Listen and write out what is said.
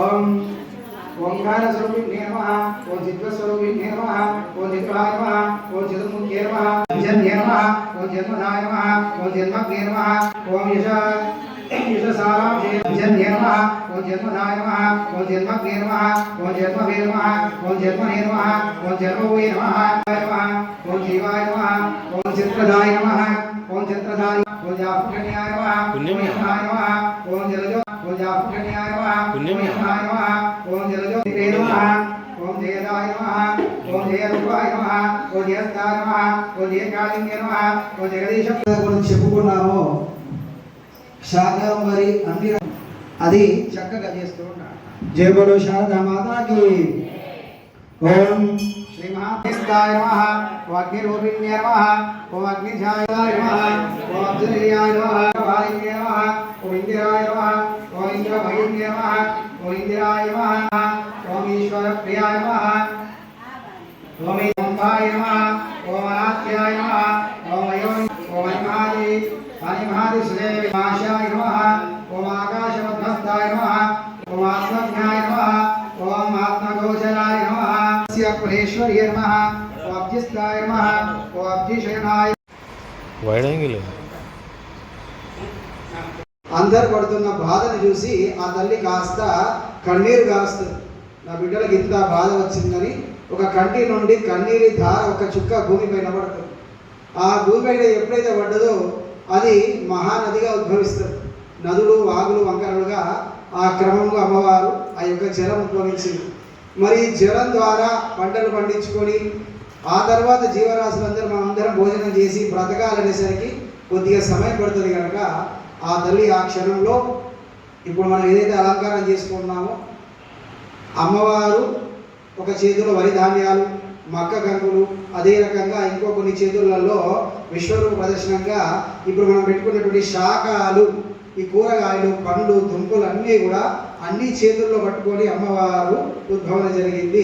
ఓం ఓంకార స్వరూపిణ్యే నమః ఓం చిత్స్వరూపిణ్యే నమః ఓం చిత్రాయ నమః ఓం చతుర్ముఖ్యే నమః జన్యే నమః ఓం జన్మదాయ నమః ఓం జన్మజ్ఞే నమః ఓం యశసారాంశే జన్యే నమః ఓం జన్మదాయ నమః ఓం జన్మజ్ఞే నమః ఓం జన్మవే నమః ఓం జన్మనే నమః ఓం జన్మవే నమః ఓం జీవాయ నమః ఓం చిత్రదాయ నమః ఓం చిత్రదాయ ఓం జాపుణ్యాయ నమః ఓం యమాయ నమః ఓం జలజో ఓం జాపుణ్యాయ నమః ఓం యమాయ నమః ఓం జలజో నమః ఓం జయదాయ నమః ఓం జయరూపాయ నమః ఓం జయస్తాయ నమః ఓం జయకాళింగే నమః ఓం జగదీశ గురించి చెప్పుకున్నాము. శాకాంబరి అన్ని అది చక్కగా చేస్తూ ఉంటారు. జయ బలో శారదా మాతాకి. ఓం శ్రీ మహాదేస్తాయ నమః ఓం అగ్నిరూపిణ్యే నమః ఓం అగ్నిజాయాయ నమః ఓం అబ్జనీయాయ నమః వాయువ్యే నమః ఓం ఇందిరాయ నమః ఓం ఇంద్రభగిన్యే నమః ఓం ఇందిరాయ నమః ఓం ఈశ్వరప్రియాయ నమః ఓం ఓంభాయ నమః ఓం అనాథ్యాయ నమః ఓం అయోని ఓం అనిమహాది శ్రేయ ఆశాయ నమః ఓం ఆకాశమధ్యస్థాయ నమః ఓం ఆత్మజ్ఞాయ నమః ఓం ఆత్మగోచరాయ నమః మహేశ్వర్యే నమః ఓం అబ్జిస్థాయ నమః ఓం అబ్జిశయనాయ. వైడ్ యాంగిల్ అందరు పడుతున్న బాధను చూసి ఆ తల్లి కాస్త కన్నీరు కాస్తుంది. నా బిడ్డలకు ఇంత బాధ వచ్చిందని ఒక కంటి నుండి కన్నీరి ధార ఒక చుక్క భూమిపైన పడుతుంది. ఆ భూమిపైన ఎప్పుడైతే పడ్డదో అది మహానదిగా ఉద్భవిస్తుంది. నదులు వాగులు వంకరలుగా ఆ క్రమంలో అమ్మవారు ఆ యొక్క జలం ఉద్భవించింది. మరి జలం ద్వారా పంటలు పండించుకొని ఆ తర్వాత జీవరాశులందరూ మనమందరం భోజనం చేసి బ్రతకాలనేసరికి కొద్దిగా సమయం పడుతుంది కనుక ఆ తల్లి ఆ క్షణంలో ఇప్పుడు మనం ఏదైతే అలంకారం చేసుకున్నామో అమ్మవారు ఒక చేతిలో వరి ధాన్యాలు మక్క కంకులు అదే రకంగా ఇంకో కొన్ని చేతులలో విశ్వరూప ప్రదర్శనంగా ఇప్పుడు మనం పెట్టుకున్నటువంటి శాకాలు ఈ కూరగాయలు పండ్లు దుంపలు అన్నీ కూడా అన్ని చేతుల్లో పట్టుకొని అమ్మవారు ఉద్భవన జరిగింది.